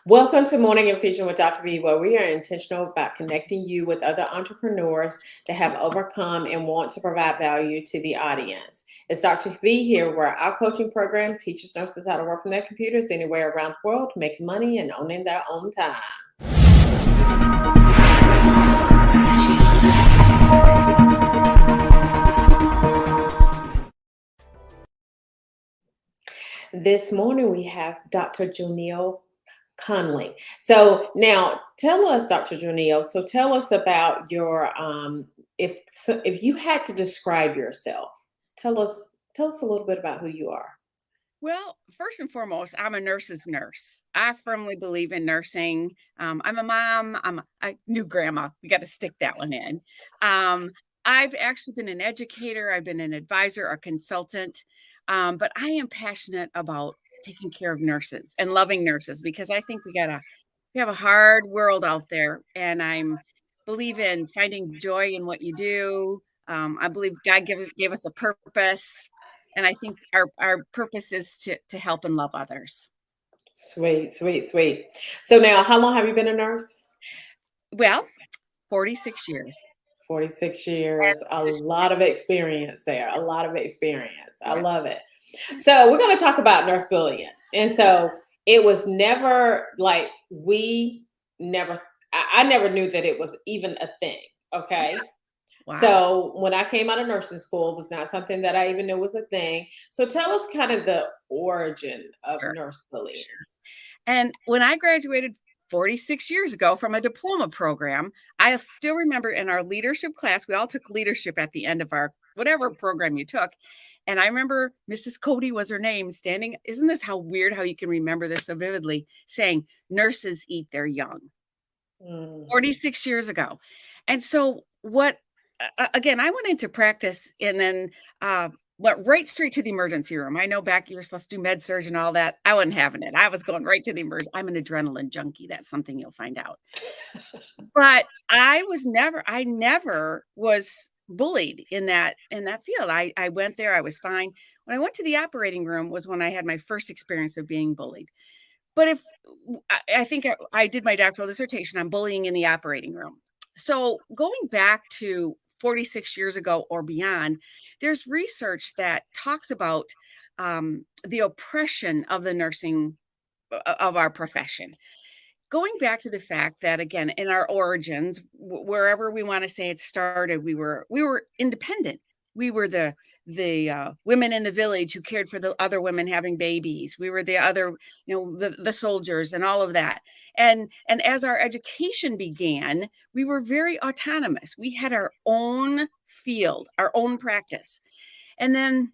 Welcome to Morning Infusion with Dr. V, where we are intentional about connecting you with other entrepreneurs that have overcome and want to provide value to the audience. It's Dr. V here, where our coaching program teaches nurses how to work from their computers anywhere around the world, making money and owning their own time. This morning we have Dr. JoNeil Conley. So now tell us, Dr. JoNeil, so tell us about your if you had to describe yourself, tell us a little bit about who you are. Well, first and foremost, I'm a nurse's nurse. I firmly believe in nursing. I'm a mom. I'm a new grandma. We got to stick that one in. Um, I've actually been an educator. I've been an advisor, a consultant, but I am passionate about taking care of nurses and loving nurses because I think we have a hard world out there, and I'm believe in finding joy in what you do. I believe God gave us a purpose, and I think our purpose is to help and love others. Sweet, sweet, sweet. So now, how long have you been a nurse? Well, 46 years. 46 And years, a this lot of experience there, a lot of experience. I yeah. love it. So we're going to talk about nurse bullying. And so it was never like we never, I never knew that it was even a thing. Yeah. Okay. Wow. So when I came out of nursing school, it was not something that I even knew was a thing. So tell us kind of the origin of Sure. nurse bullying. Sure. And when I graduated 46 years ago from a diploma program, I still remember in our leadership class, we all took leadership at the end of our whatever program you took. And I remember Mrs. Cody was her name, standing. Isn't this how weird how you can remember this so vividly? Saying, nurses eat their young. Mm. 46 years ago. And so again, I went into practice and then went right straight to the emergency room. I know back you're supposed to do med surg and all that. I wasn't having it. I was going right to the emergency. I'm an adrenaline junkie. That's something you'll find out. But I never was bullied in that field. I went there, I was fine. When I went to the operating room was when I had my first experience of being bullied. But if I think I did my doctoral dissertation on bullying in the operating room. So going back to 46 years ago or beyond, there's research that talks about the oppression of the nursing of our profession. Going back to the fact that again, in our origins, wherever we want to say it started, we were independent. We were the women in the village who cared for the other women having babies. We were the other, the soldiers and all of that. And as our education began, we were very autonomous. We had our own field, our own practice. And then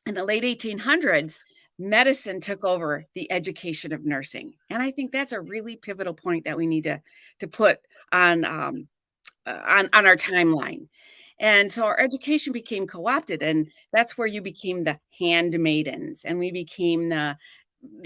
in the late 1800s, medicine took over the education of nursing. And I think that's a really pivotal point that we need to put on on our timeline. And so our education became co-opted, and that's where you became the handmaidens, and we became the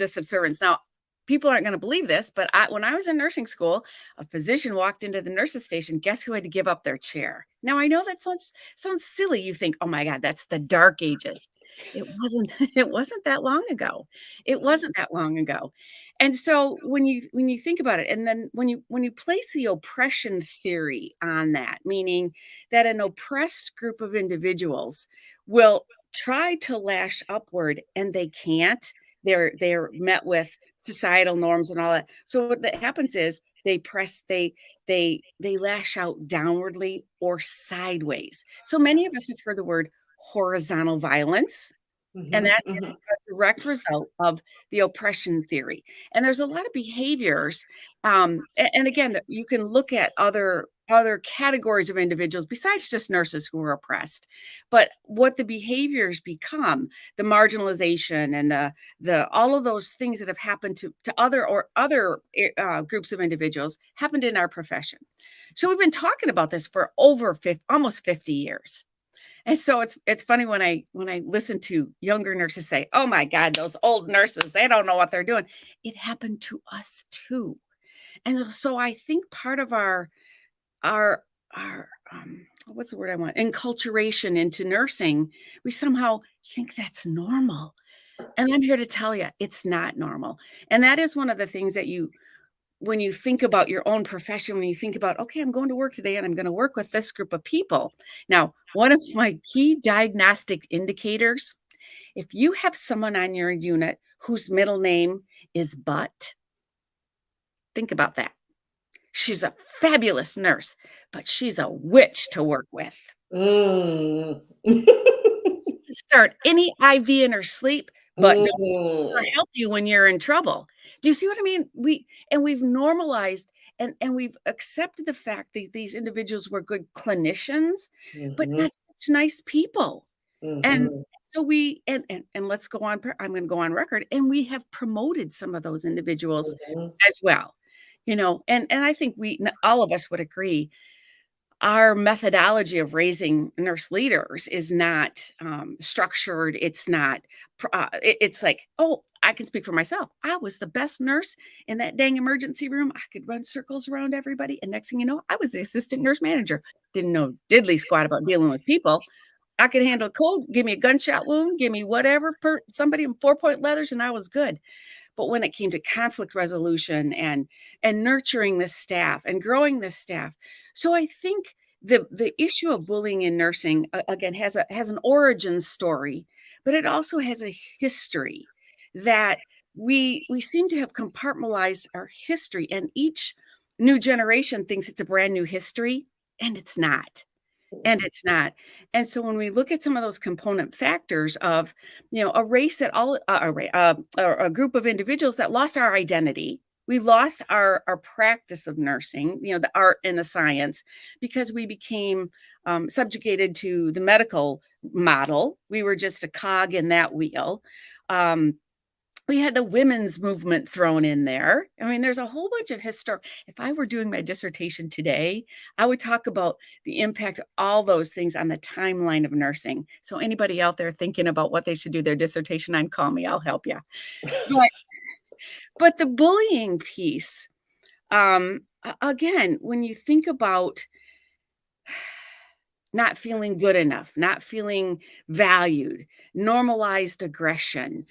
subservients. Now, people aren't going to believe this, but when I was in nursing school, a physician walked into the nurses' station. Guess who had to give up their chair? Now, I know that sounds silly. You think, oh my God, that's the dark ages. It wasn't. It wasn't that long ago. It wasn't that long ago. And so when you think about it, and then when you place the oppression theory on that, meaning that an oppressed group of individuals will try to lash upward and they can't. They're met with societal norms and all that. So what that happens is they lash out downwardly or sideways. So many of us have heard the word horizontal violence, and Hmm. that is Hmm. a direct result of the oppression theory. And there's a lot of behaviors. And again, you can look at other categories of individuals besides just nurses who are oppressed. But what the behaviors become, the marginalization and the all of those things that have happened to other groups of individuals happened in our profession. So we've been talking about this for almost 50 years. And so it's funny when I listen to younger nurses say, "Oh my God, those old nurses, they don't know what they're doing." It happened to us too. And so I think part of our what's the word I want? Enculturation into nursing, we somehow think that's normal. And I'm here to tell you, it's not normal. And that is one of the things that when you think about your own profession, when you think about, okay, I'm going to work today and I'm going to work with this group of people. Now, one of my key diagnostic indicators, if you have someone on your unit whose middle name is Butt, think about that. She's a fabulous nurse, but she's a witch to work with. Mm. Start any IV in her sleep, but don't ever Mm. help you when you're in trouble. Do you see what I mean? We've normalized and we've accepted the fact that these individuals were good clinicians, but Mhm. not such nice people. And Mhm. so we and let's go on. I'm going to go on record, and we have promoted some of those individuals Mhm. as well. And I think all of us would agree our methodology of raising nurse leaders is not structured. It's not, it's like, oh, I can speak for myself. I was the best nurse in that dang emergency room. I could run circles around everybody. And next thing you know, I was the assistant nurse manager. Didn't know diddly squat about dealing with people. I could handle a cold, give me a gunshot wound, give me whatever, somebody in 4-point leathers, and I was good. But when it came to conflict resolution and nurturing the staff and growing the staff, so I think the issue of bullying in nursing again has an origin story, but it also has a history that we seem to have compartmentalized our history, and each new generation thinks it's a brand new history, and it's not. And it's not. And so when we look at some of those component factors of, a race that all a group of individuals that lost our identity, we lost our practice of nursing, the art and the science, because we became subjugated to the medical model. We were just a cog in that wheel. Um, we had the women's movement thrown in there. I mean, there's a whole bunch of historic. If I were doing my dissertation today, I would talk about the impact of all those things on the timeline of nursing. So anybody out there thinking about what they should do their dissertation on, call me. I'll help you. But but the bullying piece, again, when you think about not feeling good enough, not feeling valued, normalized aggression,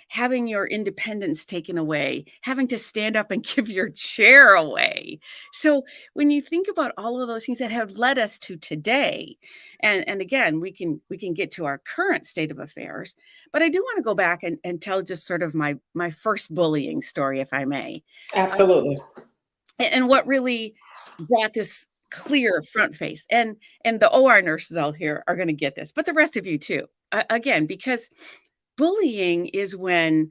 having your independence taken away, having to stand up and give your chair away. So when you think about all of those things that have led us to today, and again, we can get to our current state of affairs, but I do want to go back and tell just sort of my first bullying story, if I may. Absolutely. And what really brought this clear front face, and the OR nurses out here are going to get this, but the rest of you too. Again, because bullying is when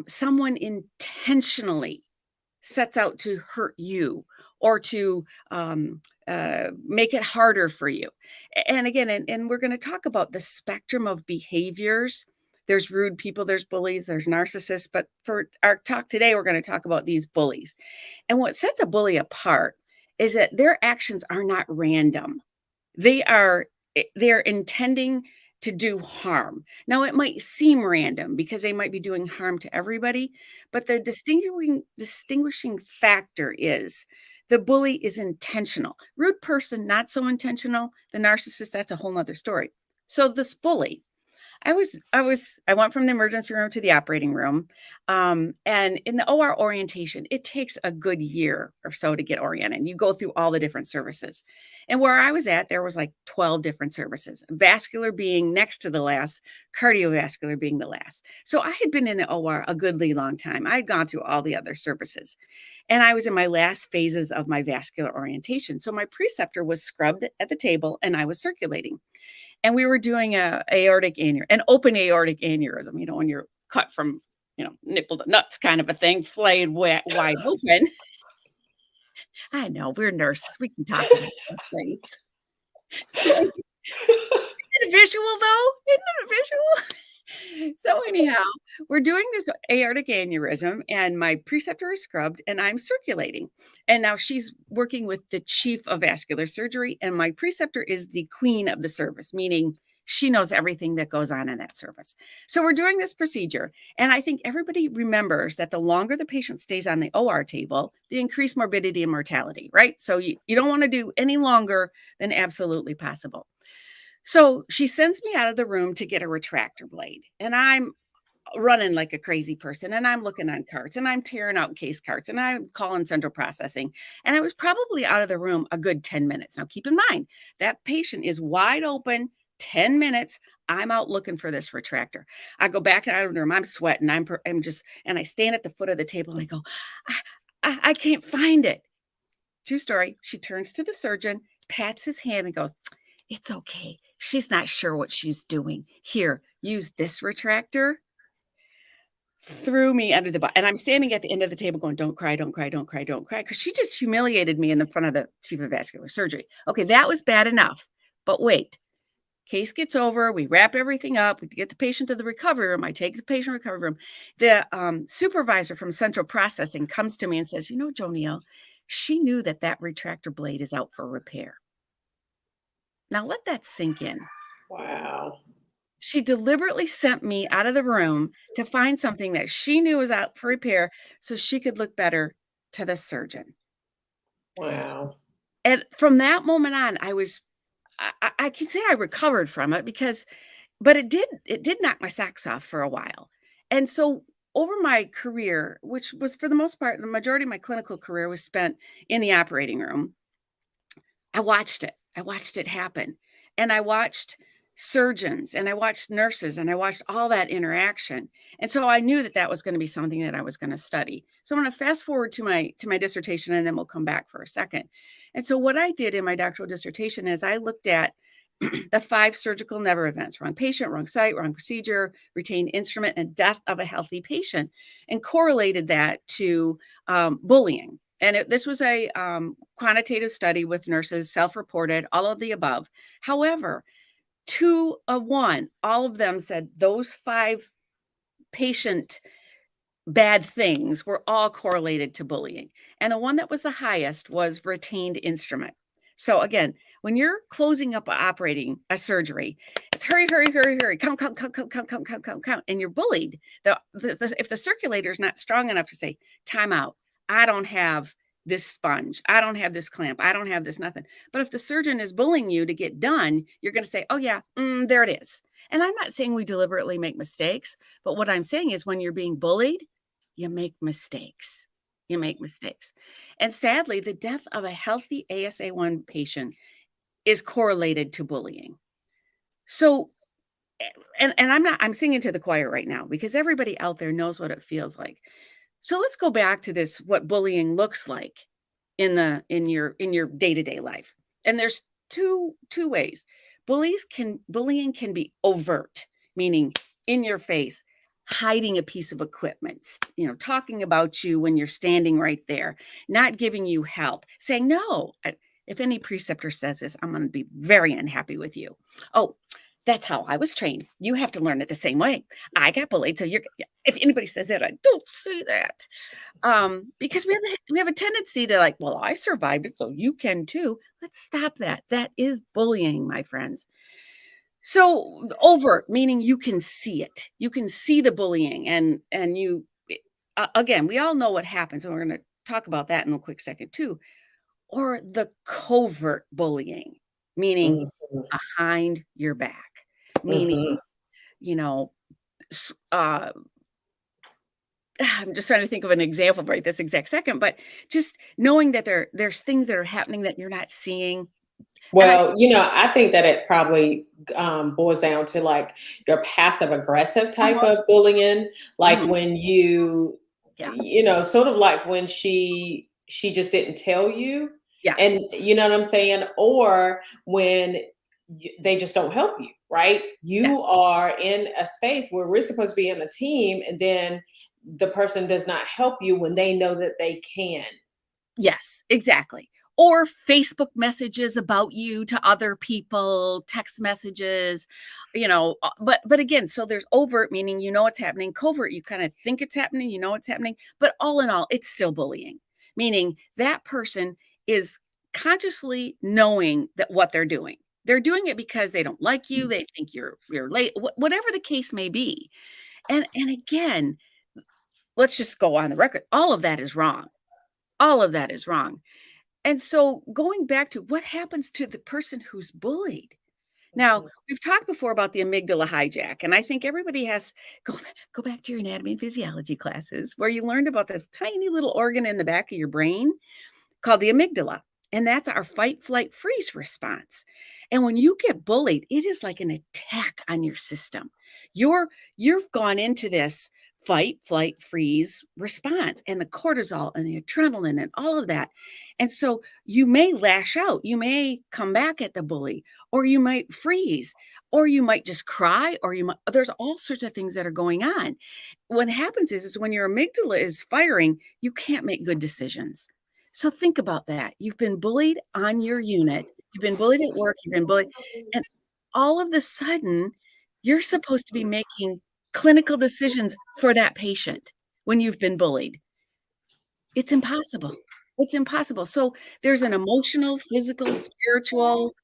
someone intentionally sets out to hurt you or to make it harder for you. And again, and we're going to talk about the spectrum of behaviors. There's rude people, there's bullies, there's narcissists, but for our talk today, we're going to talk about these bullies. And what sets a bully apart is that their actions are not random. They're intending to do harm. Now it might seem random because they might be doing harm to everybody, but the distinguishing factor is the bully is intentional. Rude person, not so intentional. The narcissist, that's a whole nother story. So this bully, I went from the emergency room to the operating room. And in the OR orientation, it takes a good year or so to get oriented. You go through all the different services. And where I was at, there was like 12 different services, vascular being next to the last, cardiovascular being the last. So I had been in the OR a goodly long time. I had gone through all the other services. And I was in my last phases of my vascular orientation. So my preceptor was scrubbed at the table and I was circulating. And we were doing an open aortic aneurysm, when you're cut from, nipple to nuts kind of a thing, flayed wide open. I know, we're nurses. We can talk about those things. Isn't it visual though? Isn't it visual? So anyhow, we're doing this aortic aneurysm and my preceptor is scrubbed and I'm circulating. And now she's working with the chief of vascular surgery and my preceptor is the queen of the service, meaning she knows everything that goes on in that service. So we're doing this procedure. And I think everybody remembers that the longer the patient stays on the OR table, the increased morbidity and mortality, right? So you don't want to do any longer than absolutely possible. So she sends me out of the room to get a retractor blade. And I'm running like a crazy person, and I'm looking on carts, and I'm tearing out case carts, and I'm calling central processing, and I was probably out of the room a good 10 minutes. Now, keep in mind, that patient is wide open, 10 minutes. I'm out looking for this retractor. I go back out of the room. I'm sweating. I'm just, and I stand at the foot of the table and I go, I can't find it. True story. She turns to the surgeon, pats his hand, and goes, "It's okay. She's not sure what she's doing. Here, use this retractor." Threw me under the bus. And I'm standing at the end of the table going, "Don't cry, don't cry, don't cry, don't cry." Because she just humiliated me in the front of the chief of vascular surgery. Okay, that was bad enough. But wait, case gets over. We wrap everything up. We get the patient to the recovery room. I take the patient to the recovery room. The supervisor from central processing comes to me and says, JoNeil, she knew that retractor blade is out for repair. Now let that sink in. Wow. She deliberately sent me out of the room to find something that she knew was out for repair so she could look better to the surgeon. Wow. And from that moment on, I can say I recovered from it but it did knock my socks off for a while. And so over my career, which was for the most part, the majority of my clinical career was spent in the operating room, I watched it. I watched it happen. And I watched surgeons and I watched nurses and I watched all that interaction. And so I knew that was going to be something that I was going to study. So I'm going to fast forward to my dissertation, and then we'll come back for a second. And so what I did in my doctoral dissertation is I looked at the 5 surgical never events: wrong patient, wrong site, wrong procedure, retained instrument, and death of a healthy patient, and correlated that to bullying. And this was a quantitative study with nurses, self-reported, all of the above. However, 2-1, all of them said those 5 patient bad things were all correlated to bullying. And the one that was the highest was retained instrument. So again, when you're closing up operating a surgery, it's hurry, hurry, hurry, hurry, count, count, count, count, count, count, count, count, count, and you're bullied. If the circulator is not strong enough to say, time out, I don't have this sponge, I don't have this clamp, I don't have this nothing. But if the surgeon is bullying you to get done, you're going to say, oh yeah, there it is. And I'm not saying we deliberately make mistakes, but what I'm saying is when you're being bullied, you make mistakes. You make mistakes. And sadly, the death of a healthy ASA1 patient is correlated to bullying. So, and I'm singing to the choir right now because everybody out there knows what it feels like. So let's go back to this, what bullying looks like in your day-to-day life. And there's two ways. Bullying can be overt, meaning in your face, hiding a piece of equipment, talking about you when you're standing right there, not giving you help, saying, no, if any preceptor says this, I'm going to be very unhappy with you. Oh, that's how I was trained. You have to learn it the same way. I got bullied. So if anybody says that, I don't say that. Because we have a tendency to like, well, I survived it, so you can too. Let's stop that. That is bullying, my friends. So overt, meaning you can see it. You can see the bullying, and you again, we all know what happens, and we're going to talk about that in a quick second too. Or the covert bullying, meaning behind your back, meaning, I'm just trying to think of an example right this exact second, but just knowing that there's things that are happening that you're not seeing. Well, I think that it probably boils down to like your passive aggressive type of bullying, like Mhm. when you, Yeah. sort of like when she just didn't tell you, Yeah. and you know what I'm saying, or when they just don't help you, right? You Yes. are in a space where we're supposed to be in a team, and then the person does not help you when they know that they can. Yes, exactly. Or Facebook messages about you to other people, text messages, but again, so there's overt, meaning it's happening, covert, you kind of think it's happening, it's happening, but all in all, it's still bullying, meaning that person is consciously knowing that what they're doing. They're doing it because they don't like you, they think you're late, whatever the case may be. And again, let's just go on the record. All of that is wrong. All of that is wrong. And so going back to what happens to the person who's bullied, Now, Mhm. we've talked before about the amygdala hijack, and I think everybody has go go back to your anatomy and physiology classes where you learned about this tiny little organ in the back of your brain called the amygdala. And that's our fight, flight, freeze response. And when you get bullied, it is like an attack on your system. You're you've gone into this fight, flight, freeze response and the cortisol and the adrenaline and all of that. And so you may lash out, you may come back at the bully, or you might freeze, or you might just cry, or you might there's all sorts of things that are going on. What happens is when your amygdala is firing, you can't make good decisions. So think about that. You've been bullied on your unit, you've been bullied at work, you've been bullied, and all of the sudden, you're supposed to be making clinical decisions for that patient when you've been bullied. It's impossible. It's impossible. So there's an emotional, physical, spiritual,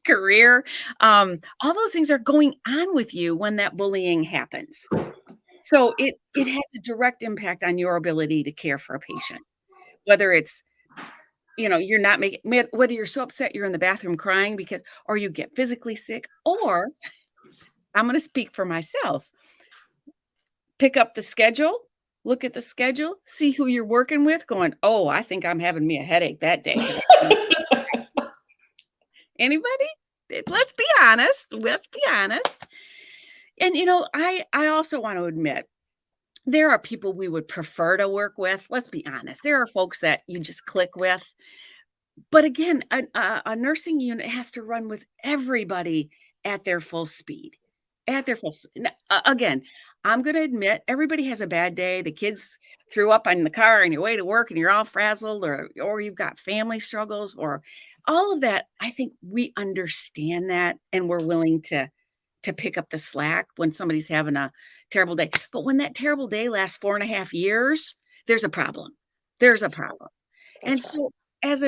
career, all those things are going on with you when that bullying happens. So it has a direct impact on your ability to care for a patient, whether it's you're not making whether you're so upset you're in the bathroom crying because or you get physically sick, or I'm gonna speak for myself. Pick up the schedule, look at the schedule, see who you're working with, going, "Oh, I think I'm having me a headache that day 'cause anybody? Let's be honest. Let's be honest. And I also want to admit there are people we would prefer to work with. Let's be honest. There are folks that you just click with. But again, a nursing unit has to run with everybody at their full speed. At their full s n again, I'm gonna admit everybody has a bad day. The kids threw up in the car on your way to work and you're all frazzled, or you've got family struggles, or all of that. I think we understand that, and we're willing to pick up the slack when somebody's having a terrible day. But when that terrible day lasts 4.5 years, there's a problem. There's a That's right. problem. And That's right. so as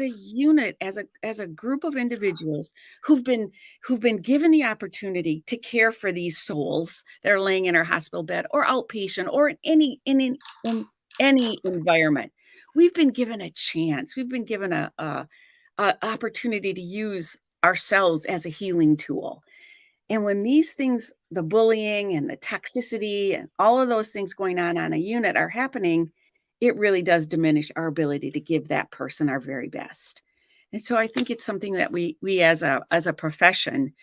a unit, as a group of individuals who've been given the opportunity to care for these souls that are laying in our hospital bed or outpatient or in any environment, we've been given a chance. We've been given a opportunity to use ourselves as a healing tool. And when these things, the bullying and the toxicity and all of those things going on a unit are happening, it really does diminish our ability to give that person our very best. And so I think it's something that we as a profession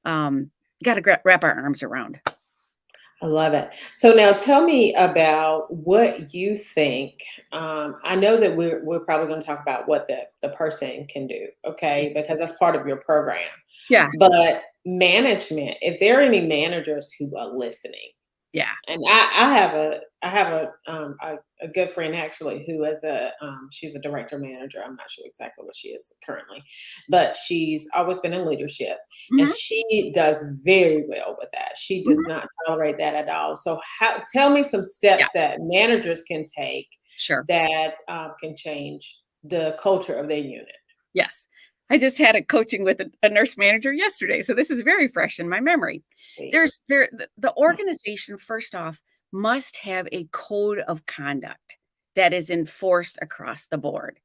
got to wrap our arms around. I love it. So now tell me about what you think. I know that we're probably going to talk about what the person can do, okay, Yes. because that's part of your program. Yeah. But management, if there are any managers who are listening, Yeah. and I have a good friend actually who is she's a director manager. I'm not sure exactly what she is currently, but she's always been in leadership, and Hmm. she does very well with that. She does Hmm. not tolerate that at all. So how tell me some Yeah. steps that managers can take Sure. that can change the culture of their unit. Yes. I just had a coaching with a nurse manager yesterday, so this is very fresh in my memory. See? The organization, first off, must have a code of conduct that is enforced across the board.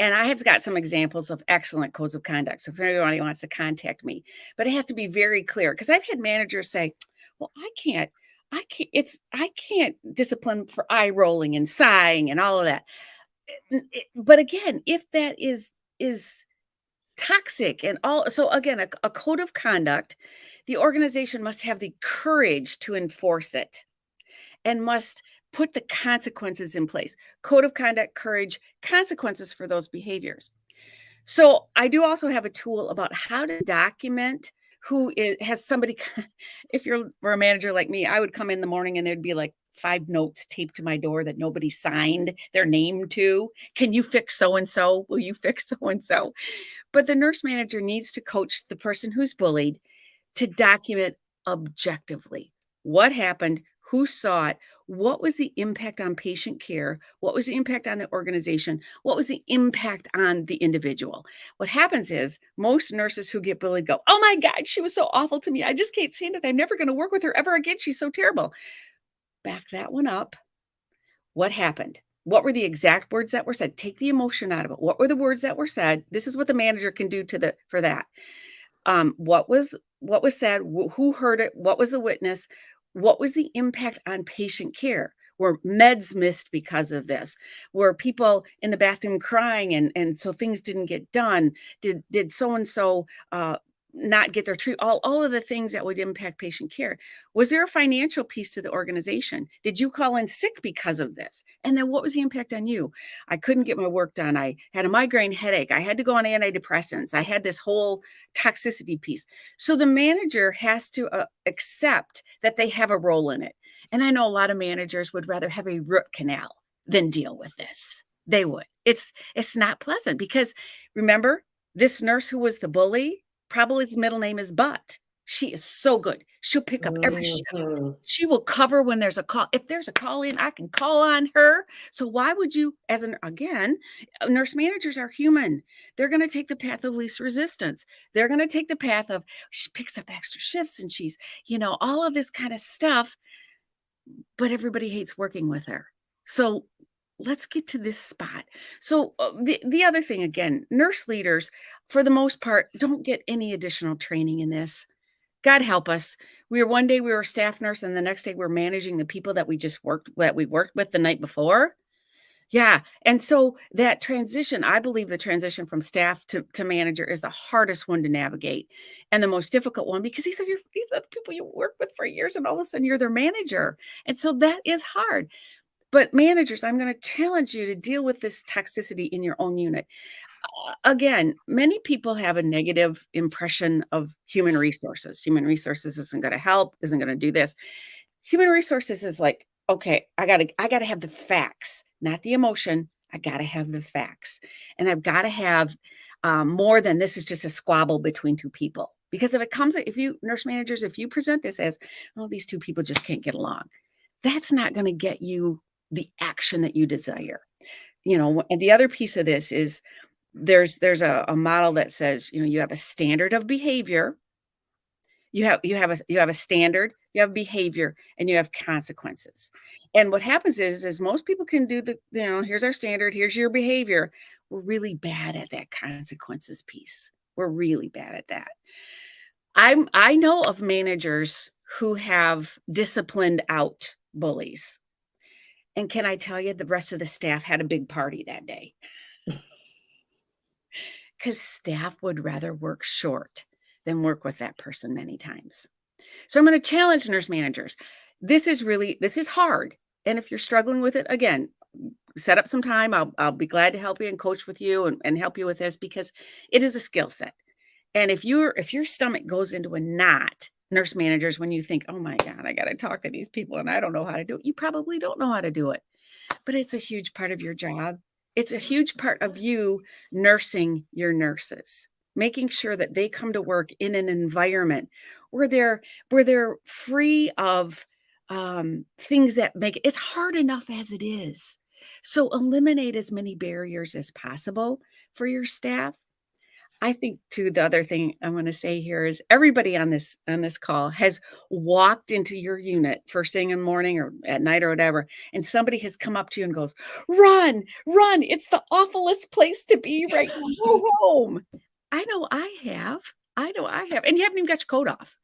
And I have got some examples of excellent codes of conduct. So if anybody wants to contact me, but it has to be very clear because I've had managers say, "Well, I can't discipline for eye rolling and sighing and all of that." But again, if that is toxic and all, so again, a code of conduct, the organization must have the courage to enforce it and must put the consequences in place. Code of conduct, courage, consequences for those behaviors. So I do also have a tool about how to document has somebody. If were a manager like me, I would come in the morning and there'd be like 5 notes taped to my door that nobody signed their name to. Can you fix so and so? Will you fix so and so? But the nurse manager needs to coach the person who's bullied to document objectively what happened, who saw it, what was the impact on patient care, what was the impact on the organization, what was the impact on the individual. What happens is most nurses who get bullied go, "Oh my God, she was so awful to me. I just can't stand it. I'm never going to work with her ever again. She's so terrible." Back that one up. What happened? What were the exact words that were said? Take the emotion out of it. What were the words that were said? This is what the manager can do for that. what was said, who heard it, what was the witness, what was the impact on patient care? Were meds missed because of this? Were people in the bathroom crying and so things didn't get done? Did so and so not get their treatment? All of the things that would impact patient care. Was there a financial piece to the organization? Did you call in sick because of this? And then what was the impact on you? I couldn't get my work done. I had a migraine headache. I had to go on antidepressants. I had this whole toxicity piece. So the manager has to accept that they have a role in it. And I know a lot of managers would rather have a root canal than deal with this. They would. It's not pleasant because remember, this nurse who was the bully, probably his middle name is Butt. She is so good. She'll pick up every shift. Mhm. She will cover when there's a call. If there's a call in, I can call on her. So why would you, again, nurse managers are human. They're going to take the path of least resistance. They're going to take the path of she picks up extra shifts and she's, all of this kind of stuff, but everybody hates working with her. So let's get to this spot. So the other thing, again, nurse leaders, for the most part, don't get any additional training in this. God help us. One day we were a staff nurse, and the next day we're managing the people that we worked with the night before. Yeah. And so that transition, I believe the transition from staff to manager is the hardest one to navigate and the most difficult one because these are the people you work with for years, and all of a sudden you're their manager. And so that is hard. But managers, I'm going to challenge you to deal with this toxicity in your own unit. Again, many people have a negative impression of human resources. Human resources isn't going to help, isn't going to do this. Human resources is like, okay, I gotta have the facts, not the emotion. I gotta have the facts, and I've got to have more than this is just a squabble between two people. Because if you nurse managers, if you present this as, oh, these two people just can't get along, that's not going to get you the action that you desire. And the other piece of this is there's a model that says, you have a standard of behavior, you have a standard, you have behavior, and you have consequences. And what happens is most people can do here's our standard, here's your behavior. We're really bad at that consequences piece. We're really bad at that. I know of managers who have disciplined out bullies. And can I tell you, the rest of the staff had a big party that day. Because staff would rather work short than work with that person many times. So I'm going to challenge nurse managers. This is hard. And if you're struggling with it, again, set up some time. I'll be glad to help you and coach with you and help you with this because it is a skill set. And if your stomach goes into a knot, nurse managers, when you think, oh my God, I got to talk to these people and I don't know how to do it, you probably don't know how to do it. But it's a huge part of your job. It's a huge part of you nursing your nurses, making sure that they come to work in an environment where they're free of things that make it's hard enough as it is. So eliminate as many barriers as possible for your staff. I think too, the other thing I'm going to say here is everybody on this call has walked into your unit first thing in the morning or at night or whatever, and somebody has come up to you and goes, "Run, run! It's the awfulest place to be right now. Go home." I know I have. And you haven't even got your coat off.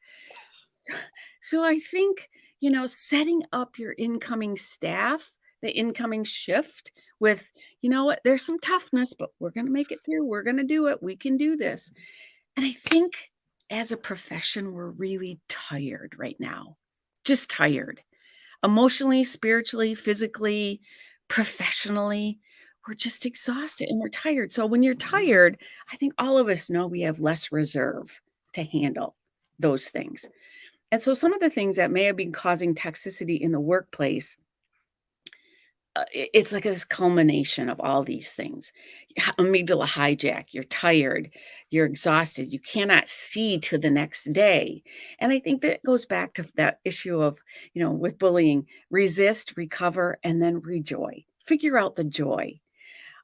So I think, setting up your incoming staff, the incoming shift with, what, there's some toughness, but we're going to make it through. We're going to do it. We can do this. And I think as a profession, we're really tired right now, just tired, emotionally, spiritually, physically, professionally. We're just exhausted and we're tired. So when you're tired, I think all of us know we have less reserve to handle those things. And so some of the things that may have been causing toxicity in the workplace, it's like this culmination of all these things. Amygdala hijack, you're tired, you're exhausted, you cannot see to the next day. And I think that goes back to that issue of, with bullying, resist, recover, and then rejoy. Figure out the joy.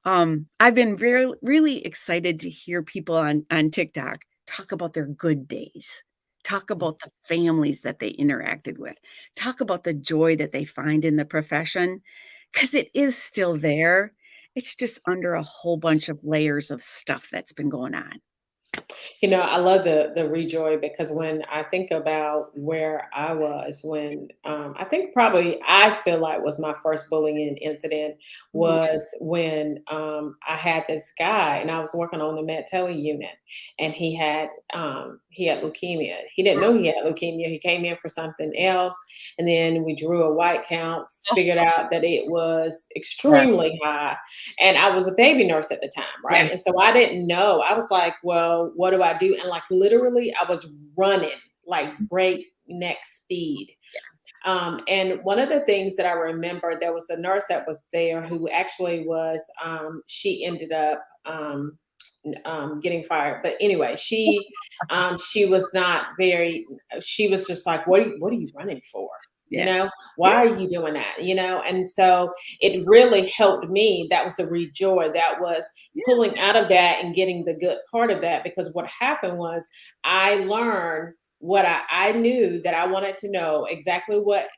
I've been really excited to hear people on TikTok talk about their good days. Talk about the families that they interacted with. Talk about the joy that they find in the profession, because it is still there. It's just under a whole bunch of layers of stuff that's been going on. I love the rejoy because when I think about where I was when I think probably I feel like was my first bullying incident Mhm. was when I had this guy and I was working on the med tele unit and he had leukemia. He didn't know he had leukemia. He came in for something else and then we drew a white count, Oh, figured out that it was yeah, extremely high, and I was a baby nurse at the time, yeah, right? And so I didn't know. I was like, well, what do I do? And like literally, I was running like breakneck speed. And one of the things that I remember, there was a nurse that was there who actually was, she ended up getting fired. But anyway, she was not very, she was just like, what are you running for? You yeah, know, yeah, why are you doing that? And so it really helped me. That was the rejoy. That was yeah, pulling out of that and getting the good part of that. Because what happened was I learned what I knew that I wanted to know exactly what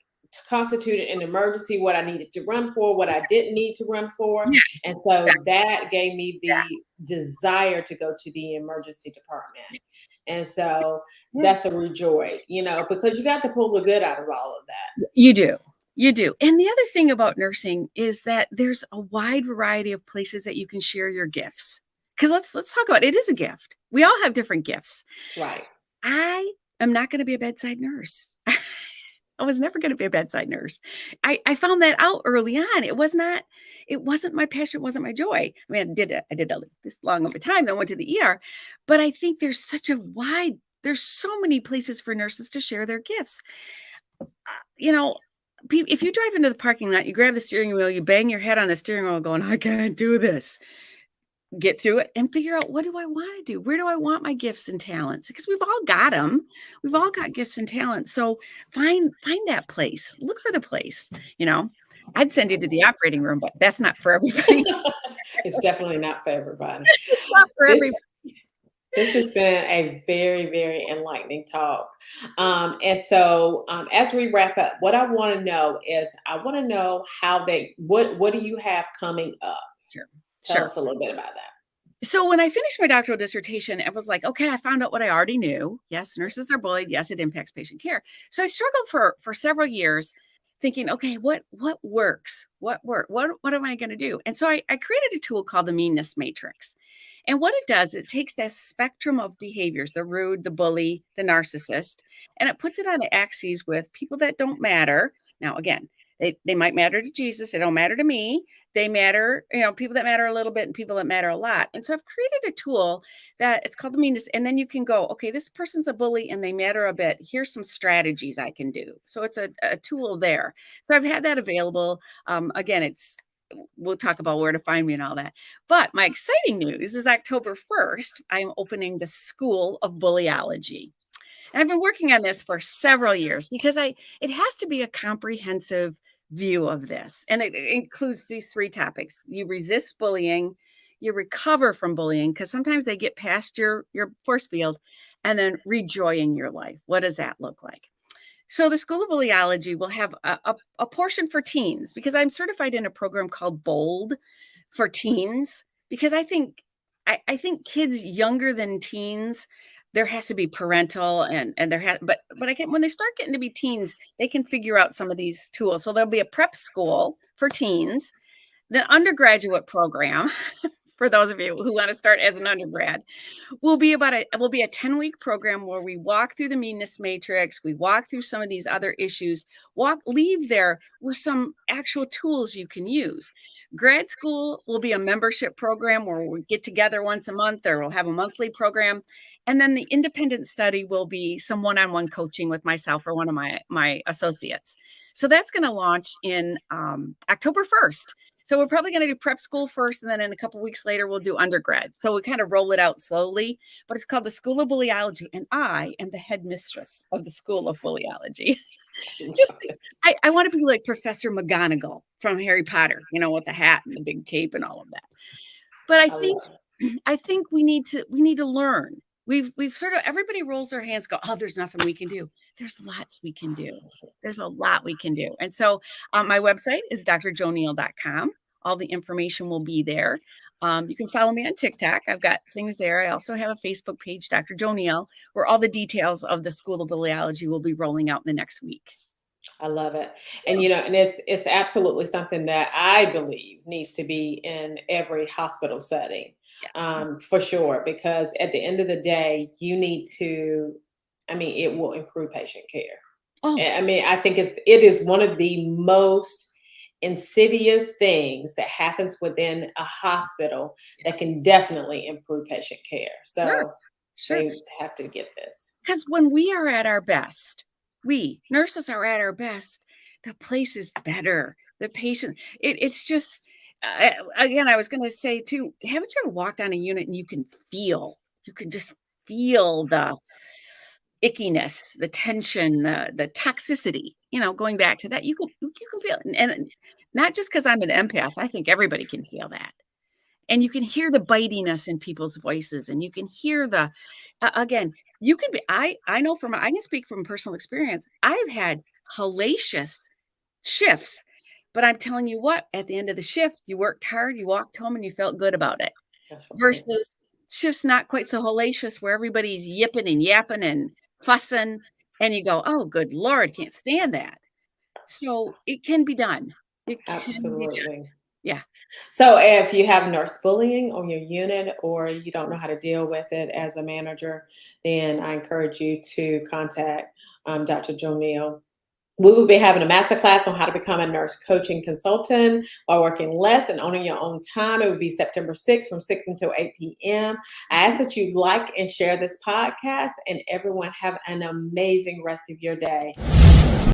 constituted an emergency, what I needed to run for, what I didn't need to run for. yeah, And so that gave me the desire to go to the emergency department. And so yeah. that's a rejoy, because you got to pull the good out of all of that. You do. You do. And the other thing about nursing is that there's a wide variety of places that you can share your gifts. Because let's talk about it. It is a gift. We all have different gifts. Right. I am not going to be a bedside nurse. I was never going to be a bedside nurse. I found that out early on. It wasn't my passion, it wasn't my joy. I mean, I did this long of a time, then went to the ER. But I think there's so many places for nurses to share their gifts. You know, if you drive into the parking lot, you grab the steering wheel, you bang your head on the steering wheel going, I can't do this. Get through it and figure out, what do I want to do? Where do I want my gifts and talents? Because we've all got them. We've all got gifts and talents. So find that place. Look for the place. You know, I'd send you to the operating room, but that's not for everybody. It's definitely not for everybody. It's not for This everybody. this has been a very, very enlightening talk. And so, as we wrap up, what I want to know is, I want to know what do you have coming up? Sure. Tell Sure. us a little bit about that. So when I finished my doctoral dissertation, I was like, okay, I found out what I already knew. Yes, nurses are bullied. Yes, it impacts patient care. So I struggled for several years thinking, okay, what works? What am I going to do? And so I created a tool called the meanness matrix. And what it does, it takes that spectrum of behaviors, the rude, the bully, the narcissist, and it puts it on the axes with people that don't matter. Now, again, they might matter to Jesus. They don't matter to me. They matter, people that matter a little bit and people that matter a lot. And so I've created a tool that it's called the meanness. And then you can go, okay, this person's a bully and they matter a bit. Here's some strategies I can do. So it's a tool there. So I've had that available. Again, we'll talk about where to find me and all that. But my exciting news is October 1st, I'm opening the School of Bullyology. And I've been working on this for several years because it has to be a comprehensive view of this. And it includes these three topics. You resist bullying, you recover from bullying, because sometimes they get past your force field, and then rejoying your life. What does that look like? So the School of Bullyology will have a portion for teens, because I'm certified in a program called BOLD for teens, because I think kids younger than teens, there has to be parental and there has, but I get, when they start getting to be teens, they can figure out some of these tools. So there'll be a prep school for teens, the undergraduate program for those of you who want to start as an undergrad, will be a 10-week program where we walk through the meanness matrix, we walk through some of these other issues, leave there with some actual tools you can use. Grad school will be a membership program where we get together once a month, or we'll have a monthly program. And then the independent study will be some one-on-one coaching with myself or one of my associates. So that's going to launch in October 1st. So we're probably going to do prep school first, and then in a couple of weeks later, we'll do undergrad. So we kind of roll it out slowly, but it's called the School of Bullyology, and I am the headmistress of the School of Bullyology. I want to be like Professor McGonagall from Harry Potter, with the hat and the big cape and all of that. But I I think love it. I think we need to learn. We've sort of, everybody rolls their hands, go, oh, there's nothing we can do. There's lots we can do. There's a lot we can do. And so my website is drjoneil.com. All the information will be there. You can follow me on TikTok. I've got things there. I also have a Facebook page, Dr. JoNeil, where all the details of the School of Biology will be rolling out in the next week. I love it. And and it's absolutely something that I believe needs to be in every hospital setting, Yeah. for sure. Because at the end of the day, you need to. I mean, it will improve patient care. Oh, I mean, I think it is one of the most insidious things that happens within a hospital yeah. that can definitely improve patient care. Sure. So Sure. they have to get this. Because when we are at our best, we nurses are at our best, the place is better. The patient, it's just, again, I was going to say too, haven't you ever walked on a unit and you can just feel the ickiness, the tension, the toxicity, going back to that, you can feel it. And not just because I'm an empath, I think everybody can feel that. And you can hear the bitiness in people's voices, and you can hear again, you can be I know I can speak from personal experience. I've had hellacious shifts, but I'm telling you what, at the end of the shift, you worked hard, you walked home, and you felt good about it. That's right. Versus shifts not quite so hellacious where everybody's yipping and yapping and fussing, and you go, "Oh, good Lord, can't stand that." So it can be done. It can be done. Absolutely. Yeah. So if you have nurse bullying on your unit or you don't know how to deal with it as a manager, then I encourage you to contact Dr. JoNeil. We will be having a masterclass on how to become a nurse coaching consultant while working less and owning your own time. It will be September 6th from 6 until 8 p.m. I ask that you like and share this podcast, and everyone have an amazing rest of your day.